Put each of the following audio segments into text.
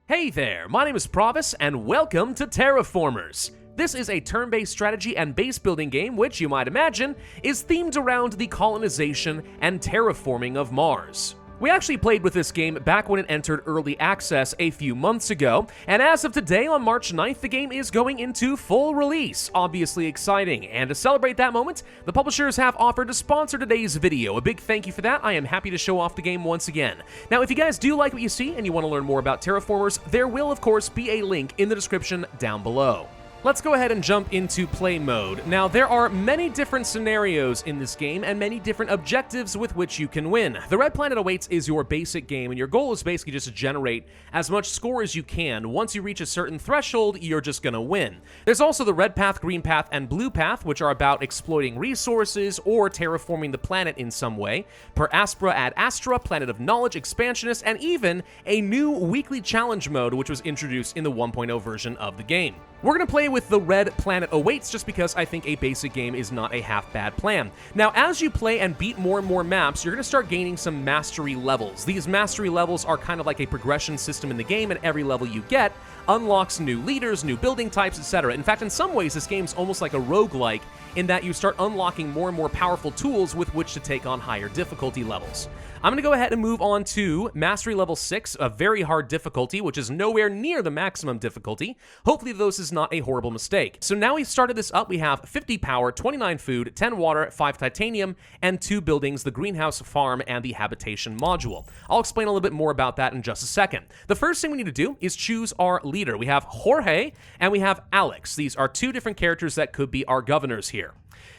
Hey there, my name is Pravus, and welcome to Terraformers. This is a turn-based strategy and base building game which, you might imagine, is themed around the colonization and terraforming of Mars. We actually played with this game back when it entered early access a few months ago, and as of today on March 9th, the game is going into full release. Obviously exciting, and to celebrate that moment, the publishers have offered to sponsor today's video. A big thank you for that. I am happy to show off the game once again. Now, if you guys do like what you see and you want to learn more about Terraformers, there will of course be a link in the description down below. Let's go ahead and jump into play mode. Now, there are many different scenarios in this game and many different objectives with which you can win. The Red Planet Awaits is your basic game, and your goal is basically just to generate as much score as you can. Once you reach a certain threshold, you're just gonna win. There's also the Red Path, Green Path, and Blue Path, which are about exploiting resources or terraforming the planet in some way. Per Aspera ad Astra, Planet of Knowledge, Expansionist, and even a new weekly challenge mode, which was introduced in the 1.0 version of the game. We're going to play with the Red Planet Awaits just because I think a basic game is not a half-bad plan. Now, as you play and beat more and more maps, you're going to start gaining some mastery levels. These mastery levels are kind of like a progression system in the game, and every level you get unlocks new leaders, new building types, etc. In fact, in some ways, this game's almost like a roguelike in that you start unlocking more and more powerful tools with which to take on higher difficulty levels. I'm going to go ahead and move on to Mastery Level 6, a very hard difficulty, which is nowhere near the maximum difficulty. Hopefully this is not a horrible mistake. So now we've started this up, we have 50 power, 29 food, 10 water, 5 titanium, and 2 buildings, the greenhouse farm and the habitation module. I'll explain a little bit more about that in just a second. The first thing we need to do is choose our leader. We have Jorge and we have Alex. These are 2 different characters that could be our governors here.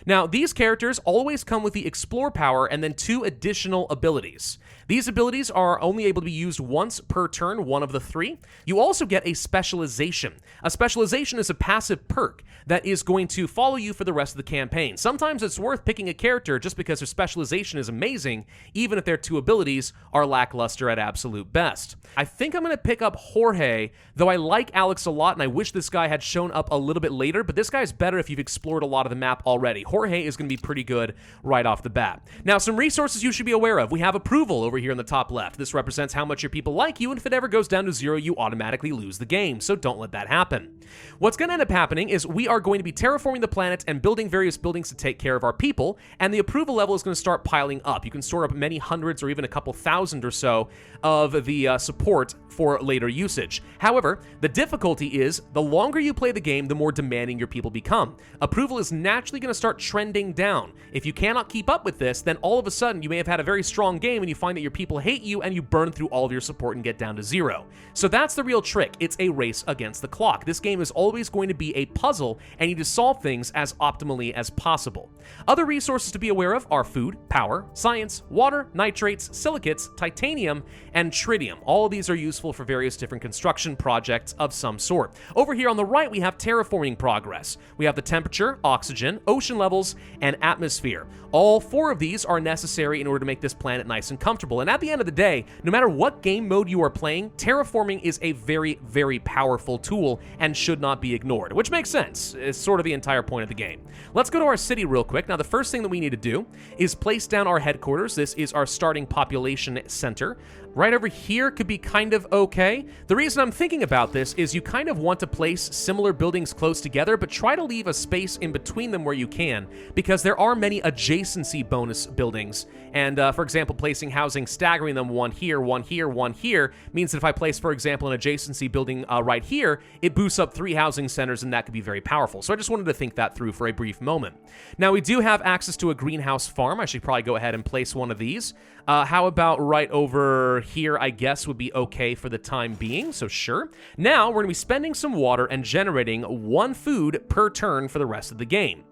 Now, these characters always come with the Explore power and then 2 additional abilities. These abilities are only able to be used once per turn, one of the 3. You also get a specialization. A specialization is a passive perk that is going to follow you for the rest of the campaign. Sometimes it's worth picking a character just because their specialization is amazing, even if their 2 abilities are lackluster at absolute best. I think I'm going to pick up Jorge, though I like Alex a lot and I wish this guy had shown up a little bit later, but this guy's better if you've explored a lot of the map already. Jorge is going to be pretty good right off the bat. Now, some resources you should be aware of. We have approval over here in the top left. This represents how much your people like you, and if it ever goes down to 0, you automatically lose the game, so don't let that happen. What's going to end up happening is we are going to be terraforming the planet and building various buildings to take care of our people, and the approval level is going to start piling up. You can store up many hundreds or even a couple thousand or so of the support for later usage. However, the difficulty is the longer you play the game, the more demanding your people become. Approval is naturally going to start trending down. If you cannot keep up with this, then all of a sudden you may have had a very strong game and you find that your people hate you and you burn through all of your support and get down to 0. So that's the real trick. It's a race against the clock. This game is always going to be a puzzle and you need to solve things as optimally as possible. Other resources to be aware of are food, power, science, water, nitrates, silicates, titanium, and tritium. All of these are useful for various different construction projects of some sort. Over here on the right, we have terraforming progress. We have the temperature, oxygen, ocean levels, and atmosphere. All 4 of these are necessary in order to make this planet nice and comfortable. And at the end of the day, no matter what game mode you are playing, terraforming is a very, very powerful tool and should not be ignored, which makes sense. It's sort of the entire point of the game. Let's go to our city real quick. Now, the first thing that we need to do is place down our headquarters. This is our starting population center. Right over here could be kind of okay. The reason I'm thinking about this is you kind of want to place similar buildings close together, but try to leave a space in between them where you can, because there are many adjacency bonus buildings. And for example, placing housing, staggering them one here, one here, one here, means that if I place, for example, an adjacency building right here, it boosts up 3 housing centers, and that could be very powerful. So I just wanted to think that through for a brief moment. Now, we do have access to a greenhouse farm. I should probably go ahead and place one of these. How about right over here, I guess, would be okay for the time being, so sure. Now, we're going to be spending some water and generating 1 food per turn for the rest of the game.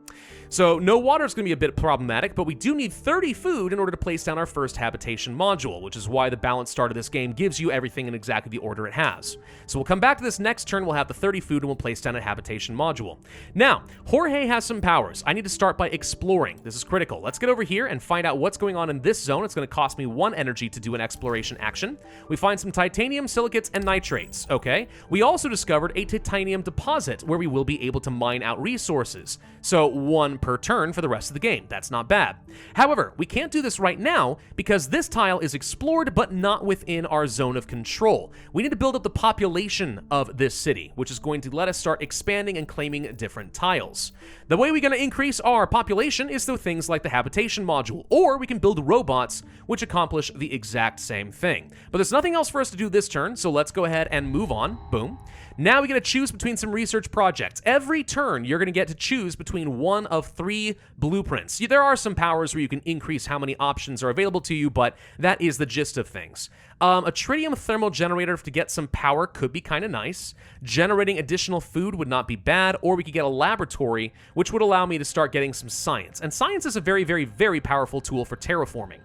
So no water is going to be a bit problematic, but we do need 30 food in order to place down our first habitation module, which is why the balanced start of this game gives you everything in exactly the order it has. So we'll come back to this next turn, we'll have the 30 food, and we'll place down a habitation module. Now, Jorge has some powers. I need to start by exploring. This is critical. Let's get over here and find out what's going on in this zone. It's going to cost me 1 energy to do an exploration action. We find some titanium, silicates, and nitrates. Okay. We also discovered a titanium deposit where we will be able to mine out resources. So 1 1 per turn for the rest of the game. That's not bad. However, we can't do this right now because this tile is explored but not within our zone of control. We need to build up the population of this city, which is going to let us start expanding and claiming different tiles. The way we're going to increase our population is through things like the habitation module, or we can build robots which accomplish the exact same thing. But there's nothing else for us to do this turn, so let's go ahead and move on. Boom. Now we get to choose between some research projects. Every turn, you're going to get to choose between one of 3 blueprints. There are some powers where you can increase how many options are available to you, but that is the gist of things. A tritium thermal generator to get some power could be kind of nice. Generating additional food would not be bad, or we could get a laboratory, which would allow me to start getting some science. And science is a very, very, very powerful tool for terraforming.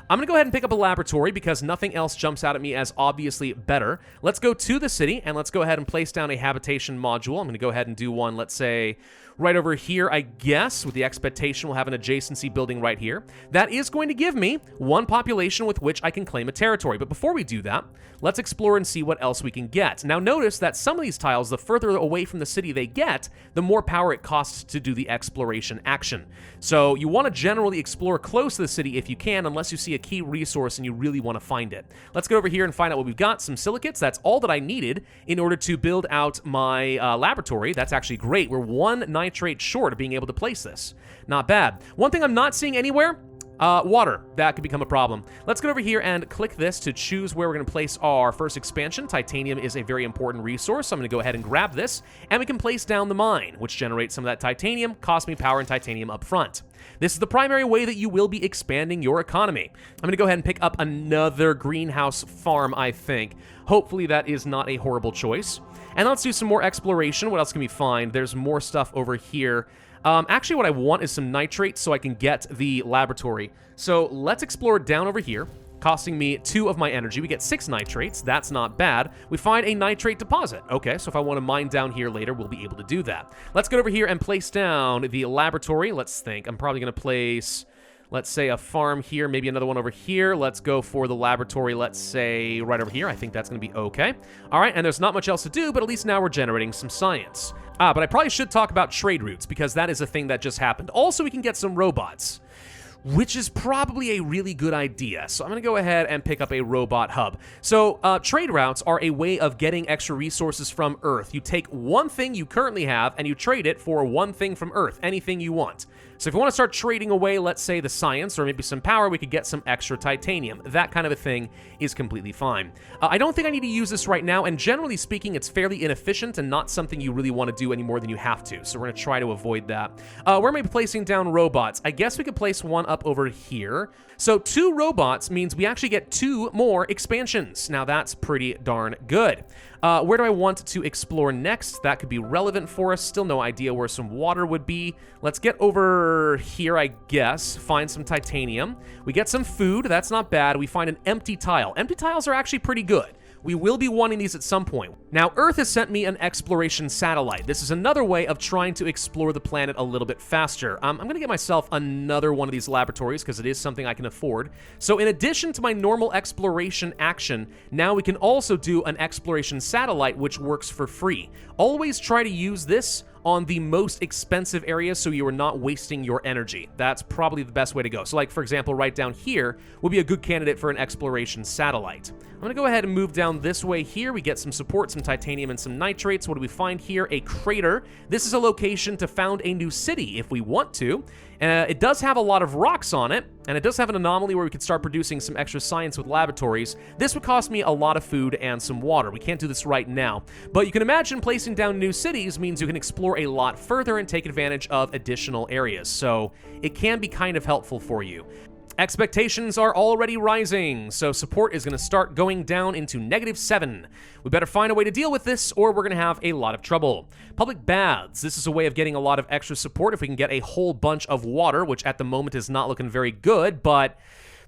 I'm going to go ahead and pick up a laboratory because nothing else jumps out at me as obviously better. Let's go to the city, and let's go ahead and place down a habitation module. I'm going to go ahead and do one, let's say, right over here, I guess, with the expectation we'll have an adjacency building right here. That is going to give me 1 population with which I can claim a territory. But before we do that, let's explore and see what else we can get. Now notice that some of these tiles, the further away from the city they get, the more power it costs to do the exploration action. So you want to generally explore close to the city if you can, unless you see a key resource and you really want to find it. Let's go over here and find out what we've got. Some silicates, that's all that I needed in order to build out my laboratory. That's actually great. We're 1 nitrate short of being able to place this. Not bad. One thing I'm not seeing anywhere, water. That could become a problem. Let's go over here and click this to choose where we're going to place our first expansion. Titanium is a very important resource, so I'm going to go ahead and grab this, and we can place down the mine, which generates some of that titanium, cost me power and titanium up front. This is the primary way that you will be expanding your economy. I'm going to go ahead and pick up another greenhouse farm, I think. Hopefully that is not a horrible choice. And let's do some more exploration. What else can we find? There's more stuff over here. Actually, what I want is some nitrates so I can get the laboratory. So let's explore down over here, costing me 2 of my energy. We get 6 nitrates. That's not bad. We find a nitrate deposit. Okay, so if I want to mine down here later, we'll be able to do that. Let's go over here and place down the laboratory. Let's think. I'm probably going to place, let's say, a farm here, maybe another one over here. Let's go for the laboratory, let's say, right over here. I think that's going to be okay. All right, and there's not much else to do, but at least now we're generating some science. But I probably should talk about trade routes, because that is a thing that just happened. Also, we can get some robots, which is probably a really good idea. So I'm going to go ahead and pick up a robot hub. So trade routes are a way of getting extra resources from Earth. You take one thing you currently have and you trade it for one thing from Earth, anything you want. So if you want to start trading away, let's say, the science or maybe some power, we could get some extra titanium. That kind of a thing is completely fine. I don't think I need to use this right now, and generally speaking, it's fairly inefficient and not something you really want to do any more than you have to. So we're going to try to avoid that. Where am I placing down robots? I guess we could place one up over here. So 2 robots means we actually get 2 more expansions. Now that's pretty darn good. Where do I want to explore next? That could be relevant for us. Still no idea where some water would be. Let's get over here, I guess. Find some titanium. We get some food. That's not bad. We find an empty tile. Empty tiles are actually pretty good. We will be wanting these at some point. Now, Earth has sent me an exploration satellite. This is another way of trying to explore the planet a little bit faster. I'm going to get myself another one of these laboratories because it is something I can afford. So in addition to my normal exploration action, now we can also do an exploration satellite, which works for free. Always try to use this on the most expensive areas so you are not wasting your energy. That's probably the best way to go. So like, for example, right down here would be a good candidate for an exploration satellite. I'm going to go ahead and move down this way here. We get some support, some titanium, and some nitrates. What do we find here? A crater. This is a location to found a new city if we want to. It does have a lot of rocks on it, and it does have an anomaly where we could start producing some extra science with laboratories. This would cost me a lot of food and some water. We can't do this right now, but you can imagine placing down new cities means you can explore a lot further and take advantage of additional areas, so it can be kind of helpful for you. Expectations are already rising, so support is going to start going down into -7. We better find a way to deal with this, or we're going to have a lot of trouble. Public baths. This is a way of getting a lot of extra support if we can get a whole bunch of water, which at the moment is not looking very good, but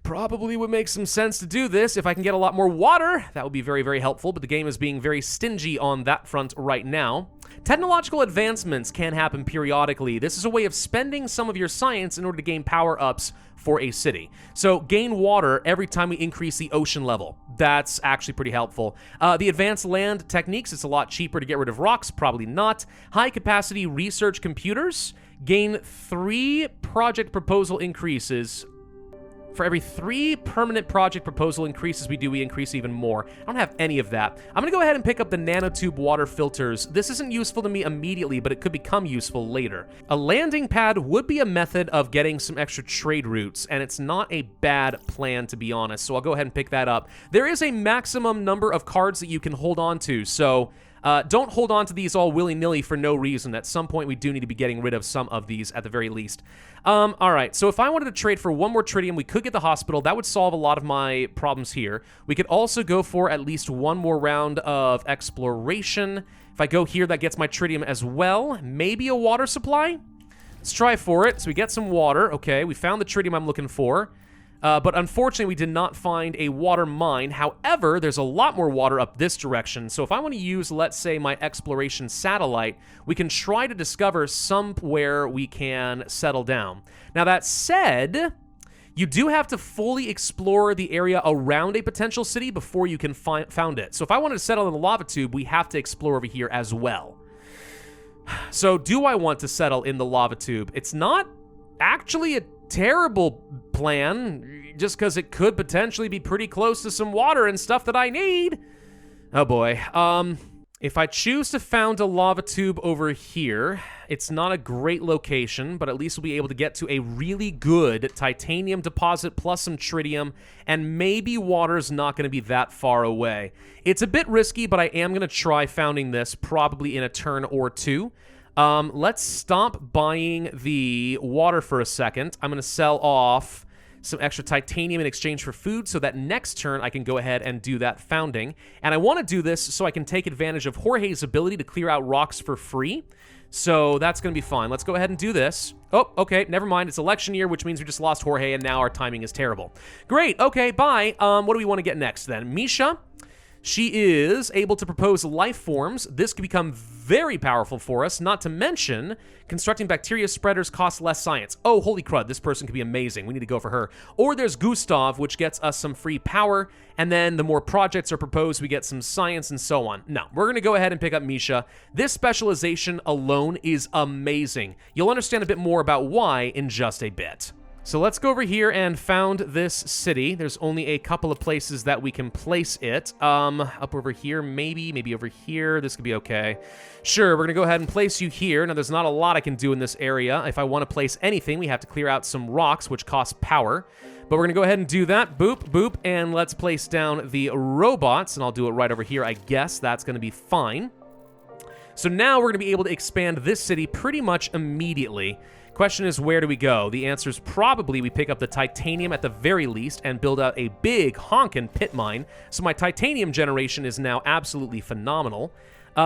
probably would make some sense to do this. If I can get a lot more water, that would be very, very helpful, but the game is being very stingy on that front right now. Technological advancements can happen periodically. This is a way of spending some of your science in order to gain power-ups for a city. So gain water every time we increase the ocean level. That's actually pretty helpful. The advanced land techniques, it's a lot cheaper to get rid of rocks, probably not. High-capacity research computers Gain 3 project proposal increases. For every 3 permanent project proposal increases we increase even more. I don't have any of that. I'm going to go ahead and pick up the nanotube water filters. This isn't useful to me immediately, but it could become useful later. A landing pad would be a method of getting some extra trade routes, and it's not a bad plan, to be honest, so I'll go ahead and pick that up. There is a maximum number of cards that you can hold on to, so don't hold on to these all willy-nilly for no reason. At some point, we do need to be getting rid of some of these at the very least. All right, so if I wanted to trade for 1 more tritium, we could get the hospital. That would solve a lot of my problems here. We could also go for at least 1 more round of exploration. If I go here, that gets my tritium as well. Maybe a water supply? Let's try for it. So we get some water. Okay, we found the tritium I'm looking for. But unfortunately, we did not find a water mine. However, there's a lot more water up this direction. So if I want to use, let's say, my exploration satellite, we can try to discover somewhere we can settle down. Now, that said, you do have to fully explore the area around a potential city before you can found it. So if I wanted to settle in the lava tube, we have to explore over here as well. So do I want to settle in the lava tube? It's not actually a terrible plan, just because it could potentially be pretty close to some water and stuff that I need. Oh boy. If I choose to found a lava tube over here, it's not a great location, but at least we'll be able to get to a really good titanium deposit plus some tritium, and maybe water's not going to be that far away. It's a bit risky, but I am going to try founding this probably in a turn or 2. Let's stop buying the water for a second. I'm going to sell off some extra titanium in exchange for food so that next turn I can go ahead and do that founding. And I want to do this so I can take advantage of Jorge's ability to clear out rocks for free. So that's going to be fine. Let's go ahead and do this. Oh, okay, never mind. It's election year, which means we just lost Jorge, and now our timing is terrible. Great, okay, bye. What do we want to get next then? Misha. She is able to propose life forms. This could become very powerful for us, not to mention constructing bacteria spreaders costs less science. Oh, holy crud, this person could be amazing. We need to go for her. Or there's Gustav, which gets us some free power, and then the more projects are proposed, we get some science and so on. No, we're going to go ahead and pick up Misha. This specialization alone is amazing. You'll understand a bit more about why in just a bit. So let's go over here and found this city. There's only a couple of places that we can place it. Up over here, maybe over here. This could be okay. Sure, we're going to go ahead and place you here. Now, there's not a lot I can do in this area. If I want to place anything, we have to clear out some rocks, which cost power. But we're going to go ahead and do that. Boop, boop, and let's place down the robots. And I'll do it right over here, I guess. That's going to be fine. So now we're going to be able to expand this city pretty much immediately. Question is, where do we go? The answer is probably we pick up the titanium at the very least and build out a big honkin' pit mine. So my titanium generation is now absolutely phenomenal.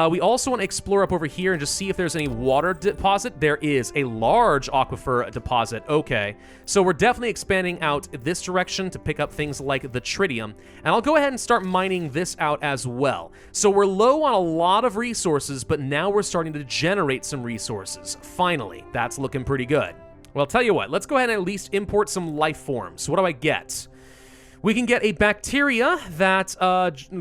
We also want to explore up over here and just see if there's any water deposit. There is a large aquifer deposit. Okay, so we're definitely expanding out this direction to pick up things like the tritium. And I'll go ahead and start mining this out as well. So we're low on a lot of resources, but now we're starting to generate some resources. Finally, that's looking pretty good. Well, I'll tell you what, let's go ahead and at least import some life forms. What do I get? We can get a bacteria that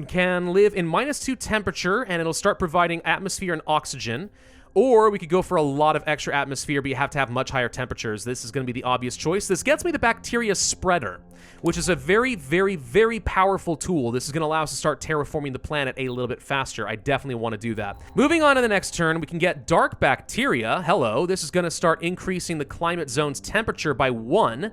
can live in -2 temperature, and it'll start providing atmosphere and oxygen. Or we could go for a lot of extra atmosphere, but you have to have much higher temperatures. This is going to be the obvious choice. This gets me the bacteria spreader, which is a very, very, very powerful tool. This is going to allow us to start terraforming the planet a little bit faster. I definitely want to do that. Moving on to the next turn, we can get dark bacteria. Hello. This is going to start increasing the climate zone's temperature by 1.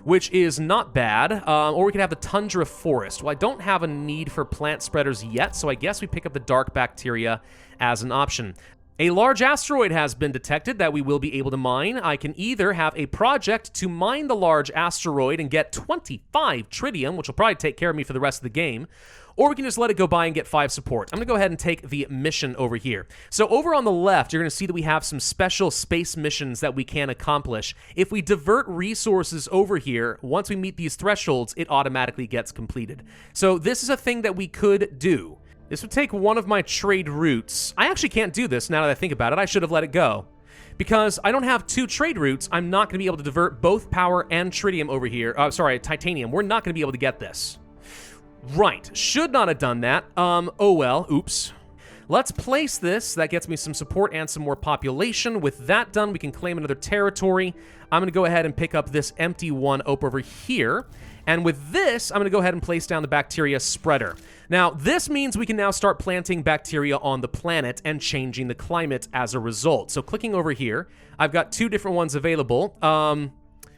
Which is not bad, or we could have the tundra forest. Well, I don't have a need for plant spreaders yet, so I guess we pick up the dark bacteria as an option. A large asteroid has been detected that we will be able to mine. I can either have a project to mine the large asteroid and get 25 tritium, which will probably take care of me for the rest of the game, or we can just let it go by and get 5 support. I'm going to go ahead and take the mission over here. So over on the left, you're going to see that we have some special space missions that we can accomplish. If we divert resources over here, once we meet these thresholds, it automatically gets completed. So this is a thing that we could do. This would take one of my trade routes. I actually can't do this now that I think about it. I should have let it go. Because I don't have 2 trade routes, I'm not going to be able to divert both power and tritium over here. Titanium. We're not going to be able to get this. Right, should not have done that. Oh well, oops. Let's place this. That gets me some support and some more population. With that done, we can claim another territory. I'm going to go ahead and pick up this empty one over here. And with this, I'm going to go ahead and place down the bacteria spreader. Now, this means we can now start planting bacteria on the planet and changing the climate as a result. So clicking over here, I've got 2 different ones available.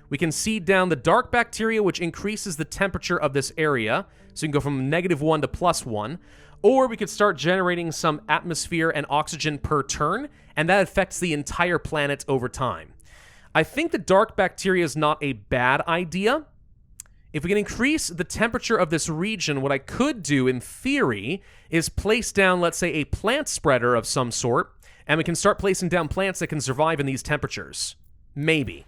We can seed down the dark bacteria, which increases the temperature of this area. So you can go from -1 to +1. Or we could start generating some atmosphere and oxygen per turn, and that affects the entire planet over time. I think the dark bacteria is not a bad idea. If we can increase the temperature of this region, what I could do, in theory, is place down, let's say, a plant spreader of some sort, and we can start placing down plants that can survive in these temperatures. Maybe.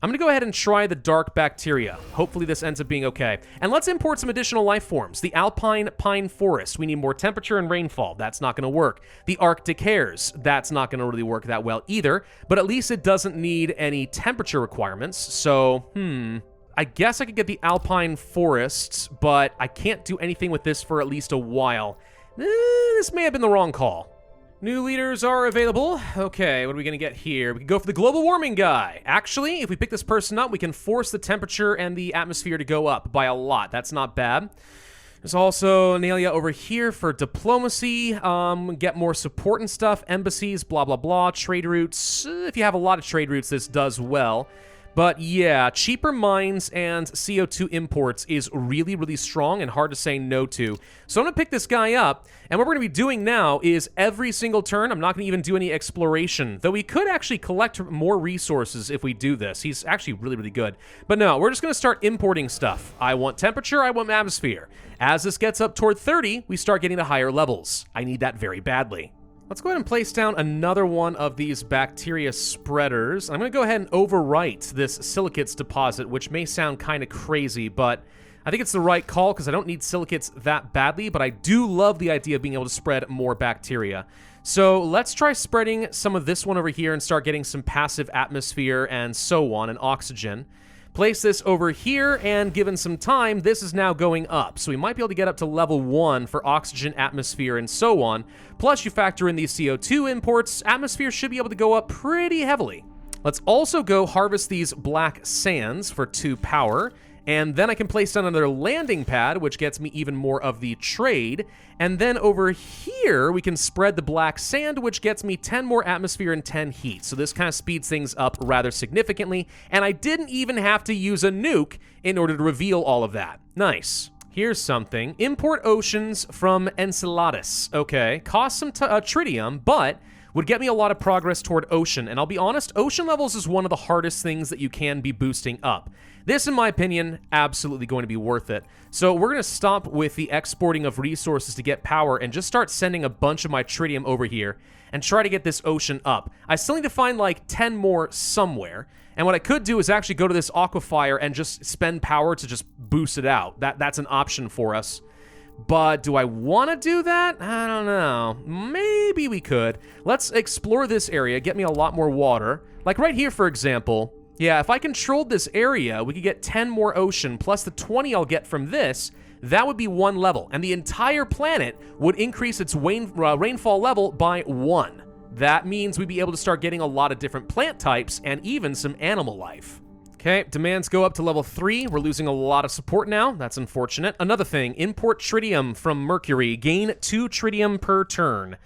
I'm going to go ahead and try the dark bacteria. Hopefully this ends up being okay. And let's import some additional life forms. The alpine pine forest. We need more temperature and rainfall. That's not going to work. The arctic hares. That's not going to really work that well either. But at least it doesn't need any temperature requirements. So, I guess I could get the alpine forests, but I can't do anything with this for at least a while. This may have been the wrong call. New leaders are available. Okay, what are we going to get here? We can go for the global warming guy. Actually, if we pick this person up, we can force the temperature and the atmosphere to go up by a lot. That's not bad. There's also Nelia over here for diplomacy. Get more support and stuff. Embassies, blah, blah, blah. Trade routes. If you have a lot of trade routes, this does well. But yeah, cheaper mines and CO2 imports is really, really strong and hard to say no to. So I'm going to pick this guy up, and what we're going to be doing now is every single turn, I'm not going to even do any exploration, though we could actually collect more resources if we do this. He's actually really, really good. But no, we're just going to start importing stuff. I want temperature, I want atmosphere. As this gets up toward 30, we start getting to higher levels. I need that very badly. Let's go ahead and place down another one of these bacteria spreaders. I'm going to go ahead and overwrite this silicates deposit, which may sound kind of crazy, but I think it's the right call because I don't need silicates that badly, but I do love the idea of being able to spread more bacteria. So let's try spreading some of this one over here and start getting some passive atmosphere and so on, and oxygen. Place this over here, and given some time, this is now going up. So we might be able to get up to level 1 for oxygen, atmosphere, and so on. Plus, you factor in these CO2 imports, atmosphere should be able to go up pretty heavily. Let's also go harvest these black sands for 2 power. And then I can place down another landing pad, which gets me even more of the trade. And then over here, we can spread the black sand, which gets me 10 more atmosphere and 10 heat. So this kind of speeds things up rather significantly. And I didn't even have to use a nuke in order to reveal all of that. Nice. Here's something. Import oceans from Enceladus. Okay, cost some tritium, but would get me a lot of progress toward ocean. And I'll be honest, ocean levels is one of the hardest things that you can be boosting up. This, in my opinion, absolutely going to be worth it. So we're going to stop with the exporting of resources to get power and just start sending a bunch of my tritium over here and try to get this ocean up. I still need to find like 10 more somewhere. And what I could do is actually go to this aquifer and just spend power to just boost it out. That's an option for us. But do I want to do that? I don't know. Maybe we could. Let's explore this area, get me a lot more water. Like right here, for example. Yeah, if I controlled this area, we could get 10 more ocean, plus the 20 I'll get from this. That would be 1 level, and the entire planet would increase its rainfall level by 1. That means we'd be able to start getting a lot of different plant types and even some animal life. Okay, demands go up to level 3. We're losing a lot of support now. That's unfortunate. Another thing, import tritium from Mercury. Gain 2 tritium per turn.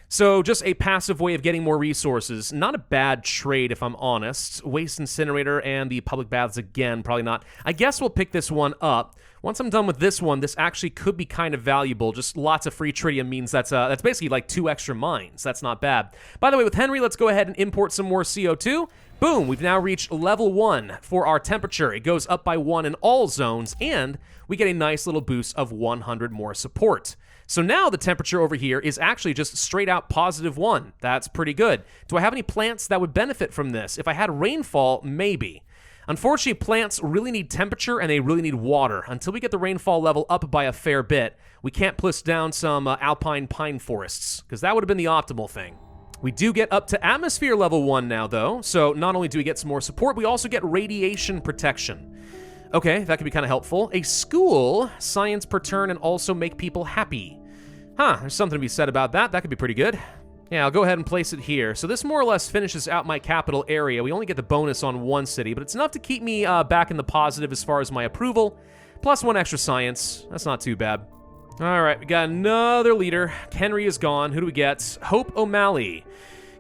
So just a passive way of getting more resources. Not a bad trade, if I'm honest. Waste incinerator and the public baths again, probably not. I guess we'll pick this one up. Once I'm done with this one, this actually could be kind of valuable. Just lots of free tritium means that's basically like 2 extra mines. That's not bad. By the way, with Henry, let's go ahead and import some more CO2. Boom, we've now reached level 1 for our temperature. It goes up by 1 in all zones, and we get a nice little boost of 100 more support. So now the temperature over here is actually just straight out +1. That's pretty good. Do I have any plants that would benefit from this? If I had rainfall, maybe. Unfortunately, plants really need temperature and they really need water. Until we get the rainfall level up by a fair bit, we can't push down some alpine pine forests, because that would have been the optimal thing. We do get up to atmosphere level 1 now, though, so not only do we get some more support, we also get radiation protection. Okay, that could be kind of helpful. A school, science per turn, and also make people happy. Huh, there's something to be said about that. That could be pretty good. Yeah, I'll go ahead and place it here. So this more or less finishes out my capital area. We only get the bonus on one city, but it's enough to keep me back in the positive as far as my approval. Plus 1 extra science. That's not too bad. All right, we got another leader. Henry is gone. Who do we get? Hope O'Malley.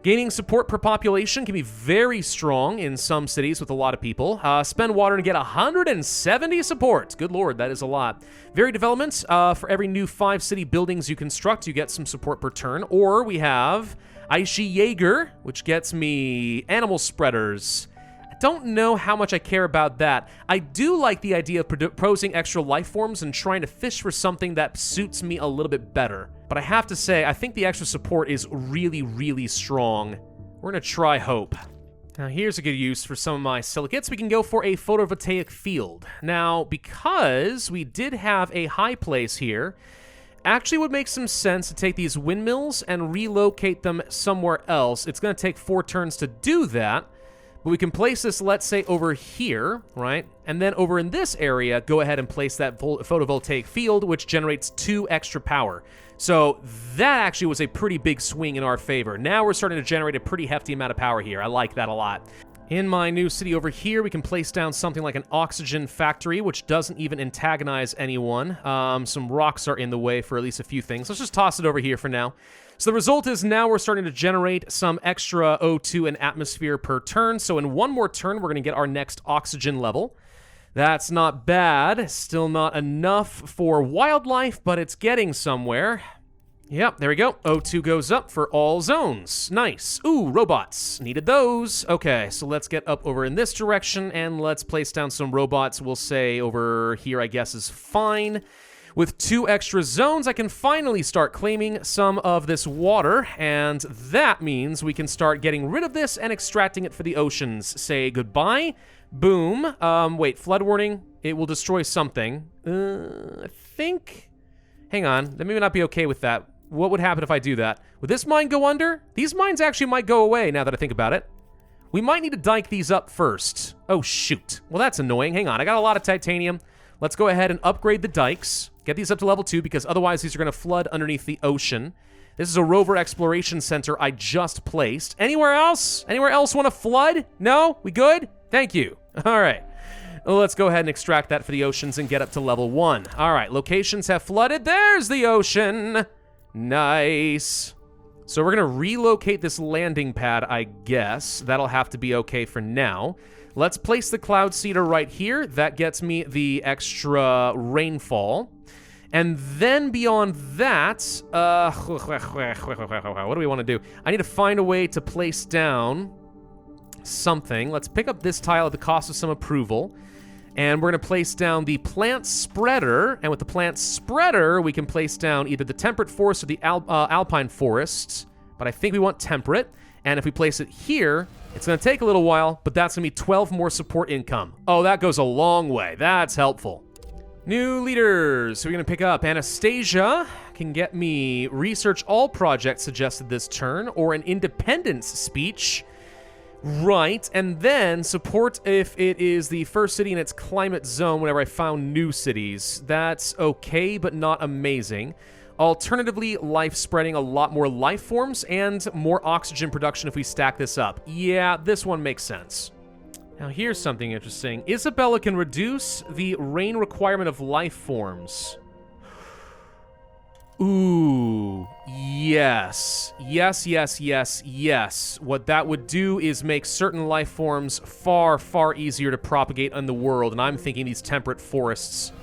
Gaining support per population can be very strong in some cities with a lot of people. Spend water and get 170 support. Good lord, that is a lot. Very development. For every new 5 city buildings you construct, you get some support per turn. Or we have Aishi Jaeger, which gets me animal spreaders. I don't know how much I care about that. I do like the idea of proposing extra life forms and trying to fish for something that suits me a little bit better. But I have to say, I think the extra support is really, really strong. We're gonna try Hope. Now here's a good use for some of my silicates. We can go for a photovoltaic field. Now, because we did have a high place here, actually would make some sense to take these windmills and relocate them somewhere else. It's gonna take 4 turns to do that. But we can place this, let's say, over here, right? And then over in this area, go ahead and place that photovoltaic field, which generates 2 extra power. So that actually was a pretty big swing in our favor. Now we're starting to generate a pretty hefty amount of power here. I like that a lot. In my new city over here, we can place down something like an oxygen factory, which doesn't even antagonize anyone. Some rocks are in the way for at least a few things. Let's just toss it over here for now. So the result is now we're starting to generate some extra O2 and atmosphere per turn. So in 1 more turn, we're going to get our next oxygen level. That's not bad. Still not enough for wildlife, but it's getting somewhere. Yep, there we go. O2 goes up for all zones. Nice. Ooh, robots. Needed those. Okay, so let's get up over in this direction, and let's place down some robots. We'll say over here, I guess, is fine. With 2 extra zones, I can finally start claiming some of this water, and that means we can start getting rid of this and extracting it for the oceans. Say goodbye. Boom. Wait, flood warning. It will destroy something. I think... Hang on. That may not be okay with that. What would happen if I do that? Would this mine go under? These mines actually might go away now that I think about it. We might need to dike these up first. Oh, shoot. Well, that's annoying. Hang on. I got a lot of titanium. Let's go ahead and upgrade the dikes. Get these up to level 2 because otherwise these are going to flood underneath the ocean. This is a rover exploration center I just placed. Anywhere else? Anywhere else want to flood? No? We good? Thank you. All right. Well, let's go ahead and extract that for the oceans and get up to level 1. All right. Locations have flooded. There's the ocean. Nice. So we're going to relocate this landing pad, I guess. That'll have to be okay for now. Let's place the cloud seeder right here. That gets me the extra rainfall. And then beyond that, what do we want to do? I need to find a way to place down something. Let's pick up this tile at the cost of some approval. And we're going to place down the plant spreader. And with the plant spreader, we can place down either the temperate forest or the alpine forests. But I think we want temperate. And if we place it here, it's going to take a little while, but that's going to be 12 more support income. Oh, that goes a long way. That's helpful. New leaders. So we're going to pick up Anastasia. Can get me research all projects suggested this turn, or an independence speech. Right, and then support if it is the first city in its climate zone whenever I found new cities. That's okay, but not amazing. Alternatively, life spreading a lot more life forms and more oxygen production if we stack this up. Yeah, this one makes sense. Now here's something interesting. Isabella can reduce the rain requirement of life forms. Ooh, yes. Yes, yes, yes, yes. What that would do is make certain life forms far, far easier to propagate in the world, and I'm thinking these temperate forests.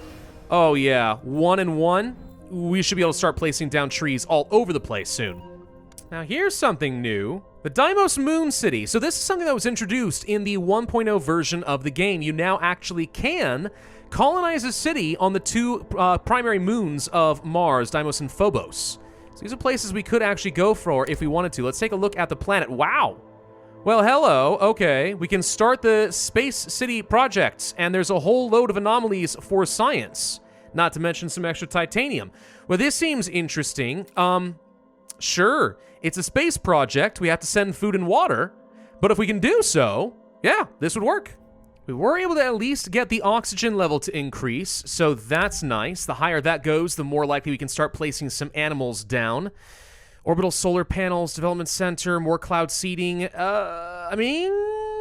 Oh yeah, 1 and 1. We should be able to start placing down trees all over the place soon. Now here's something new. The Deimos Moon City. So this is something that was introduced in the 1.0 version of the game. You now actually can colonize a city on the 2 primary moons of Mars, Deimos and Phobos. So these are places we could actually go for if we wanted to. Let's take a look at the planet. Wow. Well, hello. Okay, we can start the Space City projects, and there's a whole load of anomalies for science, not to mention some extra titanium. Well, this seems interesting. Sure, it's a space project. We have to send food and water, but if we can do so, yeah, this would work. We were able to at least get the oxygen level to increase, so that's nice. The higher that goes, the more likely we can start placing some animals down. Orbital solar panels, development center, more cloud seeding. I mean,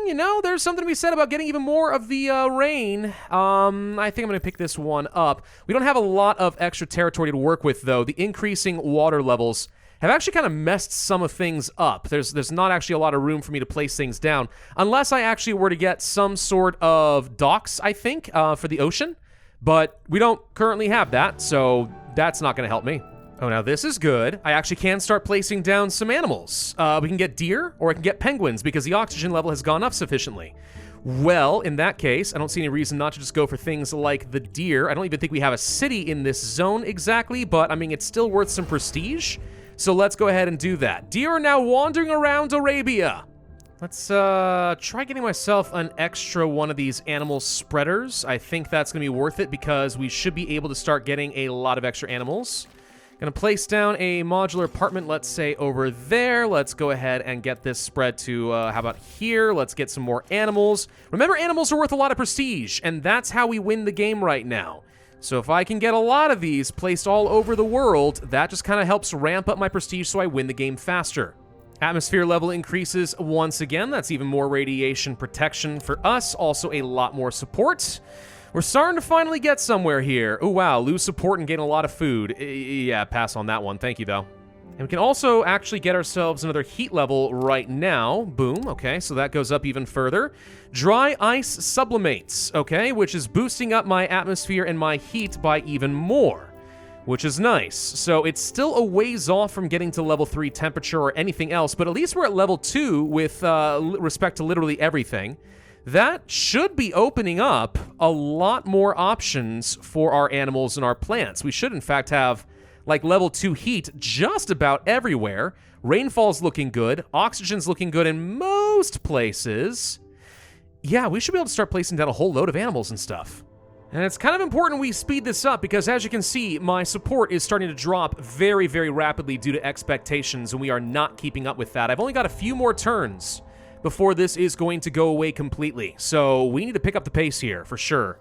you know, there's something to be said about getting even more of the rain. I think I'm going to pick this one up. We don't have a lot of extra territory to work with, though. The increasing water levels have actually kind of messed some of things up. There's not actually a lot of room for me to place things down, unless I actually were to get some sort of docks, I think, for the ocean. But we don't currently have that, so that's not going to help me. Oh, now this is good. I actually can start placing down some animals. We can get deer, or I can get penguins, because the oxygen level has gone up sufficiently. Well, in that case, I don't see any reason not to just go for things like the deer. I don't even think we have a city in this zone exactly, but I mean, it's still worth some prestige. So let's go ahead and do that. Deer are now wandering around Arabia. Let's try getting myself an extra one of these animal spreaders. I think that's going to be worth it because we should be able to start getting a lot of extra animals. Gonna place down a modular apartment, let's say over there. Let's go ahead and get this spread to, how about here? Let's get some more animals. Remember, animals are worth a lot of prestige, and that's how we win the game right now. So if I can get a lot of these placed all over the world, that just kind of helps ramp up my prestige so I win the game faster. Atmosphere level increases once again. That's even more radiation protection for us. Also a lot more support. We're starting to finally get somewhere here. Oh, wow, lose support and gain a lot of food. Yeah, pass on that one. Thank you, though. And we can also actually get ourselves another heat level right now. Boom, okay, so that goes up even further. Dry ice sublimates, okay, which is boosting up my atmosphere and my heat by even more, which is nice. So it's still a ways off from getting to level 3 temperature or anything else, but at least we're at level 2 with respect to literally everything. That should be opening up a lot more options for our animals and our plants. We should, in fact, have, like, level 2 heat just about everywhere. Rainfall's looking good. Oxygen's looking good in most places. Yeah, we should be able to start placing down a whole load of animals and stuff. And it's kind of important we speed this up because, as you can see, my support is starting to drop very, very rapidly due to expectations, and we are not keeping up with that. I've only got a few more turns before this is going to go away completely. So we need to pick up the pace here, for sure.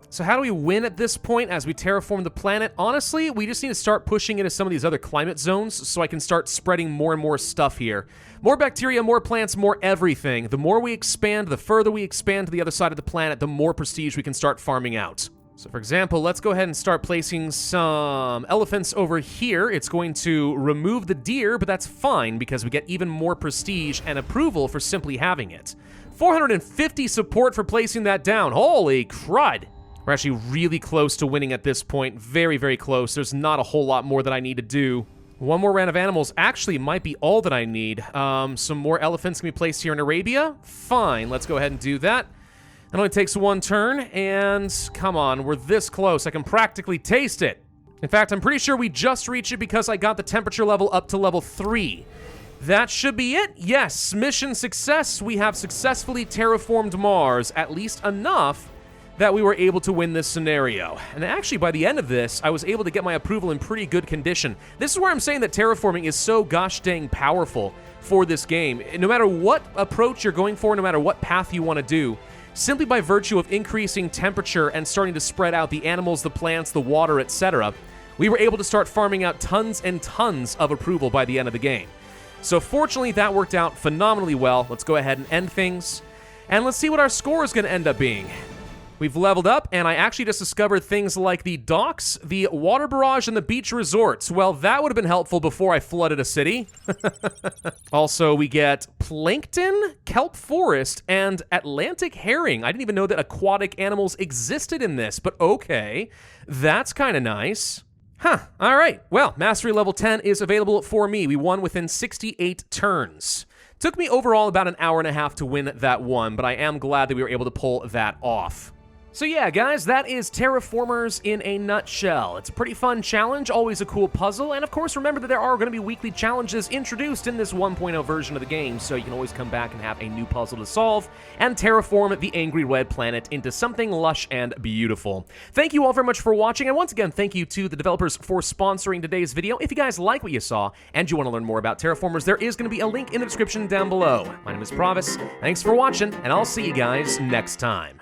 So how do we win at this point as we terraform the planet? Honestly, we just need to start pushing into some of these other climate zones so I can start spreading more and more stuff here. More bacteria, more plants, more everything. The more we expand, the further we expand to the other side of the planet, the more prestige we can start farming out. So for example, let's go ahead and start placing some elephants over here. It's going to remove the deer, but that's fine because we get even more prestige and approval for simply having it. 450 support for placing that down. Holy crud. We're actually really close to winning at this point. Very, very close. There's not a whole lot more that I need to do. One more round of animals actually might be all that I need. Some more elephants can be placed here in Arabia. Fine, let's go ahead and do that. It only takes one turn, and come on, we're this close. I can practically taste it. In fact, I'm pretty sure we just reached it because I got the temperature level up to level 3. That should be it. Yes, mission success. We have successfully terraformed Mars, at least enough that we were able to win this scenario. And actually, by the end of this, I was able to get my approval in pretty good condition. This is where I'm saying that terraforming is so gosh dang powerful for this game. No matter what approach you're going for, no matter what path you want to do, simply by virtue of increasing temperature and starting to spread out the animals, the plants, the water, etc., we were able to start farming out tons and tons of approval by the end of the game. So fortunately, that worked out phenomenally well. Let's go ahead and end things, and let's see what our score is going to end up being. We've leveled up, and I actually just discovered things like the docks, the water barrage, and the beach resorts. Well, that would have been helpful before I flooded a city. Also, we get plankton, kelp forest, and Atlantic herring. I didn't even know that aquatic animals existed in this, but okay. That's kind of nice. Huh, all right. Well, Mastery Level 10 is available for me. We won within 68 turns. Took me overall about an hour and a half to win that one, but I am glad that we were able to pull that off. So yeah, guys, that is Terraformers in a nutshell. It's a pretty fun challenge, always a cool puzzle, and of course remember that there are going to be weekly challenges introduced in this 1.0 version of the game, so you can always come back and have a new puzzle to solve and terraform the Angry Red Planet into something lush and beautiful. Thank you all very much for watching, and once again, thank you to the developers for sponsoring today's video. If you guys like what you saw and you want to learn more about Terraformers, there is going to be a link in the description down below. My name is Pravus, thanks for watching, and I'll see you guys next time.